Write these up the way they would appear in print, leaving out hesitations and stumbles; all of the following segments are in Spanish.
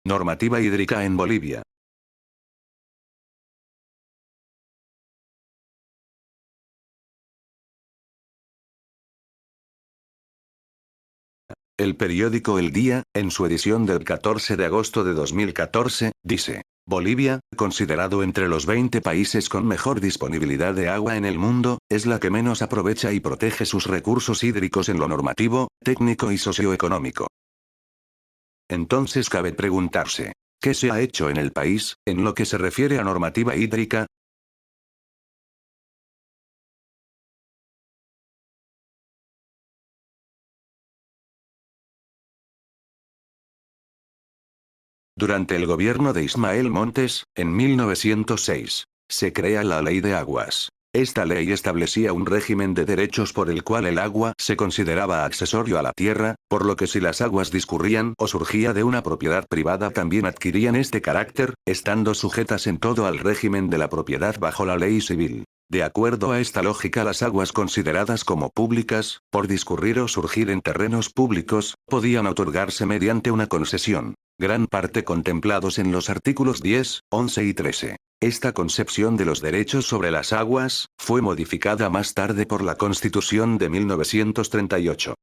Normativa hídrica en Bolivia. El periódico El Día, en su edición del 14 de agosto de 2014, dice: Bolivia, considerado entre los 20 países con mejor disponibilidad de agua en el mundo, es la que menos aprovecha y protege sus recursos hídricos en lo normativo, técnico y socioeconómico. Entonces cabe preguntarse, ¿qué se ha hecho en el país, en lo que se refiere a normativa hídrica? Durante el gobierno de Ismael Montes, en 1906, se crea la Ley de Aguas. Esta ley establecía un régimen de derechos por el cual el agua se consideraba accesorio a la tierra, por lo que si las aguas discurrían o surgía de una propiedad privada también adquirían este carácter, estando sujetas en todo al régimen de la propiedad bajo la ley civil. De acuerdo a esta lógica, las aguas consideradas como públicas, por discurrir o surgir en terrenos públicos, podían otorgarse mediante una concesión, gran parte contemplados en los artículos 10, 11 y 13. Esta concepción de los derechos sobre las aguas, fue modificada más tarde por la Constitución de 1938.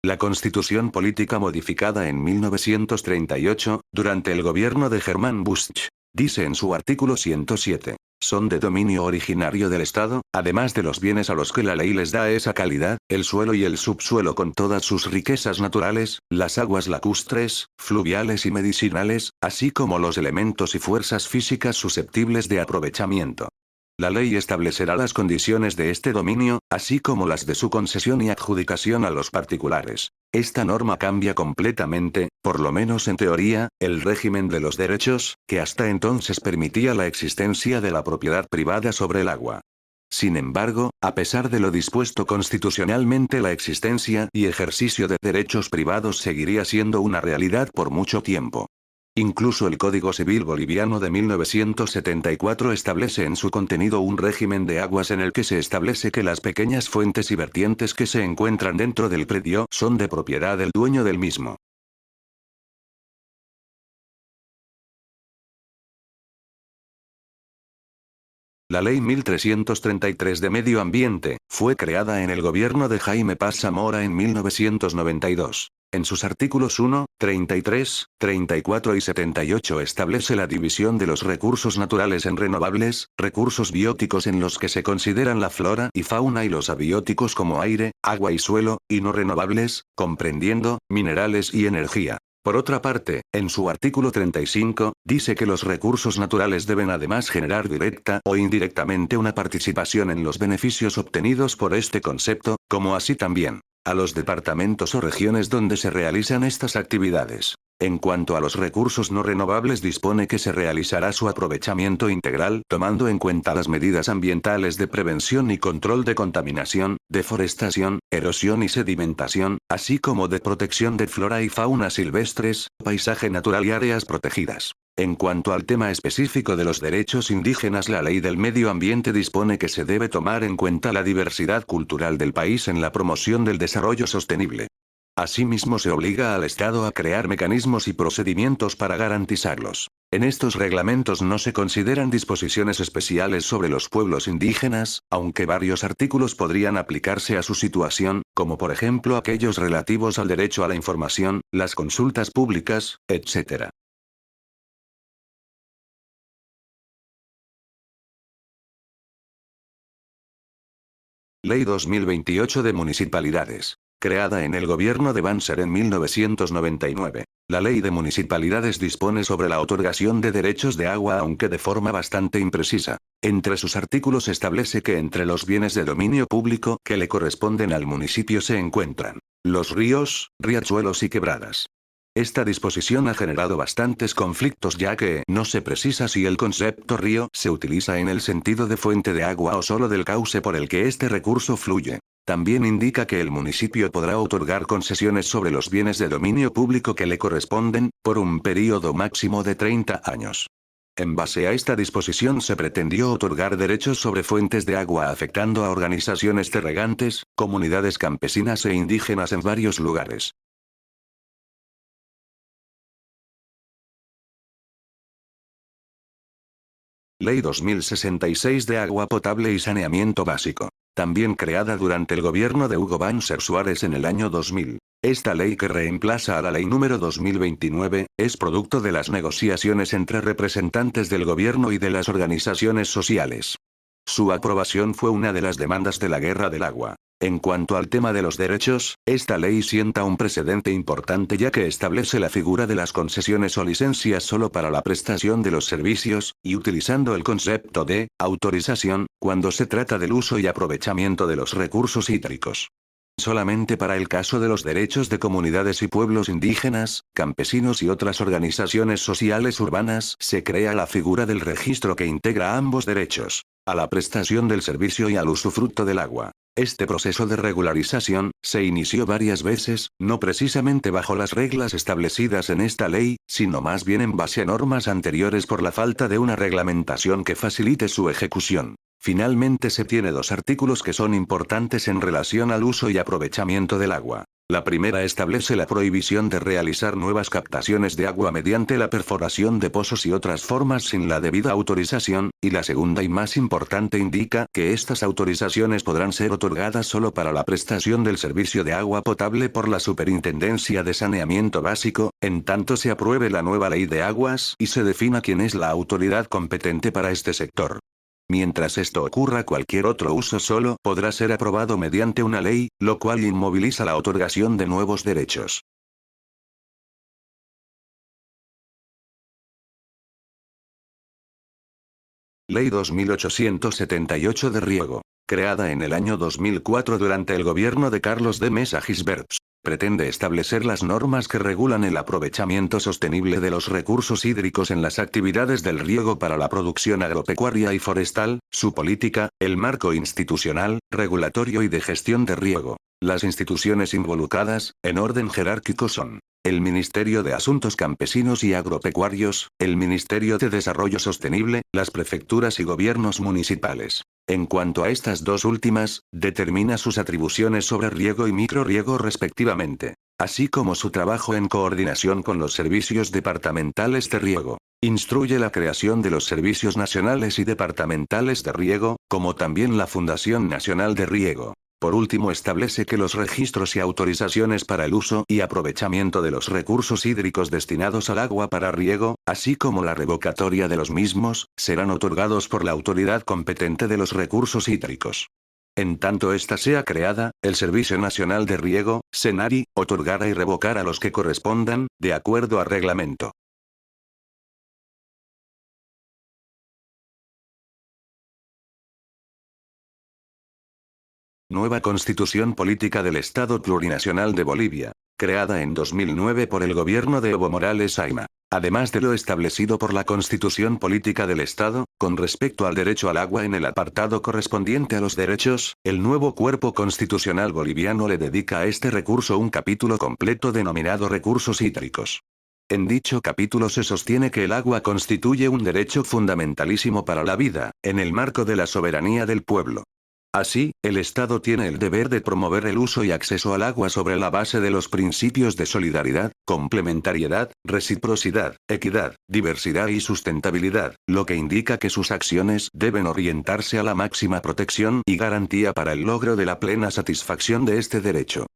La Constitución Política modificada en 1938, durante el gobierno de Germán Busch, dice en su artículo 107, son de dominio originario del Estado, además de los bienes a los que la ley les da esa calidad, el suelo y el subsuelo con todas sus riquezas naturales, las aguas lacustres, fluviales y medicinales, así como los elementos y fuerzas físicas susceptibles de aprovechamiento. La ley establecerá las condiciones de este dominio, así como las de su concesión y adjudicación a los particulares. Esta norma cambia completamente, por lo menos en teoría, el régimen de los derechos, que hasta entonces permitía la existencia de la propiedad privada sobre el agua. Sin embargo, a pesar de lo dispuesto constitucionalmente, la existencia y ejercicio de derechos privados seguiría siendo una realidad por mucho tiempo. Incluso el Código Civil Boliviano de 1974 establece en su contenido un régimen de aguas en el que se establece que las pequeñas fuentes y vertientes que se encuentran dentro del predio son de propiedad del dueño del mismo. La Ley 1333 de Medio Ambiente, fue creada en el gobierno de Jaime Paz Zamora en 1992. En sus artículos 1, 33, 34 y 78 establece la división de los recursos naturales en renovables, recursos bióticos en los que se consideran la flora y fauna y los abióticos como aire, agua y suelo, y no renovables, comprendiendo, minerales y energía. Por otra parte, en su artículo 35, dice que los recursos naturales deben además generar directa o indirectamente una participación en los beneficios obtenidos por este concepto, como así también a los departamentos o regiones donde se realizan estas actividades. En cuanto a los recursos no renovables, dispone que se realizará su aprovechamiento integral tomando en cuenta las medidas ambientales de prevención y control de contaminación, deforestación, erosión y sedimentación, así como de protección de flora y fauna silvestres, paisaje natural y áreas protegidas. En cuanto al tema específico de los derechos indígenas, la Ley del Medio Ambiente dispone que se debe tomar en cuenta la diversidad cultural del país en la promoción del desarrollo sostenible. Asimismo, se obliga al Estado a crear mecanismos y procedimientos para garantizarlos. En estos reglamentos no se consideran disposiciones especiales sobre los pueblos indígenas, aunque varios artículos podrían aplicarse a su situación, como por ejemplo aquellos relativos al derecho a la información, las consultas públicas, etc. Ley 2028 de Municipalidades. Creada en el gobierno de Banzer en 1999. La Ley de Municipalidades dispone sobre la otorgación de derechos de agua, aunque de forma bastante imprecisa. Entre sus artículos establece que entre los bienes de dominio público que le corresponden al municipio se encuentran los ríos, riachuelos y quebradas. Esta disposición ha generado bastantes conflictos, ya que no se precisa si el concepto río se utiliza en el sentido de fuente de agua o solo del cauce por el que este recurso fluye. También indica que el municipio podrá otorgar concesiones sobre los bienes de dominio público que le corresponden, por un período máximo de 30 años. En base a esta disposición se pretendió otorgar derechos sobre fuentes de agua afectando a organizaciones de regantes, comunidades campesinas e indígenas en varios lugares. Ley 2066 de Agua Potable y Saneamiento Básico. También creada durante el gobierno de Hugo Banzer Suárez en el año 2000. Esta ley, que reemplaza a la ley número 2029, es producto de las negociaciones entre representantes del gobierno y de las organizaciones sociales. Su aprobación fue una de las demandas de la Guerra del Agua. En cuanto al tema de los derechos, esta ley sienta un precedente importante, ya que establece la figura de las concesiones o licencias solo para la prestación de los servicios, y utilizando el concepto de autorización, cuando se trata del uso y aprovechamiento de los recursos hídricos. Solamente para el caso de los derechos de comunidades y pueblos indígenas, campesinos y otras organizaciones sociales urbanas se crea la figura del registro que integra ambos derechos, a la prestación del servicio y al usufructo del agua. Este proceso de regularización se inició varias veces, no precisamente bajo las reglas establecidas en esta ley, sino más bien en base a normas anteriores por la falta de una reglamentación que facilite su ejecución. Finalmente se tiene dos artículos que son importantes en relación al uso y aprovechamiento del agua. La primera establece la prohibición de realizar nuevas captaciones de agua mediante la perforación de pozos y otras formas sin la debida autorización, y la segunda y más importante indica que estas autorizaciones podrán ser otorgadas solo para la prestación del servicio de agua potable por la Superintendencia de Saneamiento Básico, en tanto se apruebe la nueva ley de aguas y se defina quién es la autoridad competente para este sector. Mientras esto ocurra, cualquier otro uso solo podrá ser aprobado mediante una ley, lo cual inmoviliza la otorgación de nuevos derechos. Ley 2878 de riego. Creada en el año 2004 durante el gobierno de Carlos de Mesa Gisberts. Pretende establecer las normas que regulan el aprovechamiento sostenible de los recursos hídricos en las actividades del riego para la producción agropecuaria y forestal, su política, el marco institucional, regulatorio y de gestión de riego. Las instituciones involucradas, en orden jerárquico, son el Ministerio de Asuntos Campesinos y Agropecuarios, el Ministerio de Desarrollo Sostenible, las prefecturas y gobiernos municipales. En cuanto a estas dos últimas, determina sus atribuciones sobre riego y microriego respectivamente, así como su trabajo en coordinación con los servicios departamentales de riego. Instruye la creación de los servicios nacionales y departamentales de riego, como también la Fundación Nacional de Riego. Por último, establece que los registros y autorizaciones para el uso y aprovechamiento de los recursos hídricos destinados al agua para riego, así como la revocatoria de los mismos, serán otorgados por la autoridad competente de los recursos hídricos. En tanto ésta sea creada, el Servicio Nacional de Riego, SENARI, otorgará y revocará a los que correspondan, de acuerdo a reglamento. Nueva Constitución Política del Estado Plurinacional de Bolivia, creada en 2009 por el gobierno de Evo Morales Ayma. Además de lo establecido por la Constitución Política del Estado, con respecto al derecho al agua en el apartado correspondiente a los derechos, el nuevo cuerpo constitucional boliviano le dedica a este recurso un capítulo completo denominado Recursos Hídricos. En dicho capítulo se sostiene que el agua constituye un derecho fundamentalísimo para la vida, en el marco de la soberanía del pueblo. Así, el Estado tiene el deber de promover el uso y acceso al agua sobre la base de los principios de solidaridad, complementariedad, reciprocidad, equidad, diversidad y sustentabilidad, lo que indica que sus acciones deben orientarse a la máxima protección y garantía para el logro de la plena satisfacción de este derecho.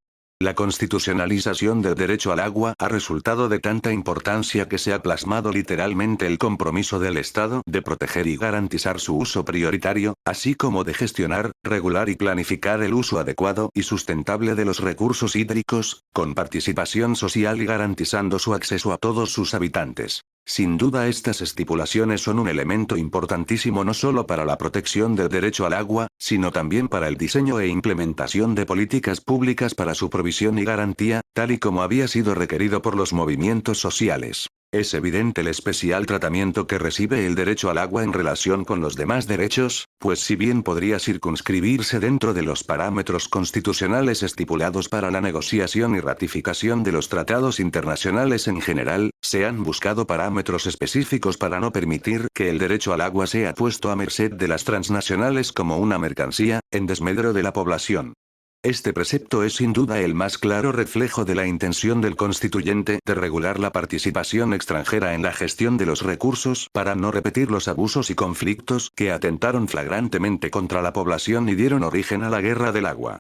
La constitucionalización del derecho al agua ha resultado de tanta importancia que se ha plasmado literalmente el compromiso del Estado de proteger y garantizar su uso prioritario, así como de gestionar, regular y planificar el uso adecuado y sustentable de los recursos hídricos, con participación social y garantizando su acceso a todos sus habitantes. Sin duda, estas estipulaciones son un elemento importantísimo no solo para la protección del derecho al agua, sino también para el diseño e implementación de políticas públicas para su provisión y garantía, tal y como había sido requerido por los movimientos sociales. Es evidente el especial tratamiento que recibe el derecho al agua en relación con los demás derechos, pues si bien podría circunscribirse dentro de los parámetros constitucionales estipulados para la negociación y ratificación de los tratados internacionales en general, se han buscado parámetros específicos para no permitir que el derecho al agua sea puesto a merced de las transnacionales como una mercancía, en desmedro de la población. Este precepto es sin duda el más claro reflejo de la intención del constituyente de regular la participación extranjera en la gestión de los recursos para no repetir los abusos y conflictos que atentaron flagrantemente contra la población y dieron origen a la Guerra del Agua.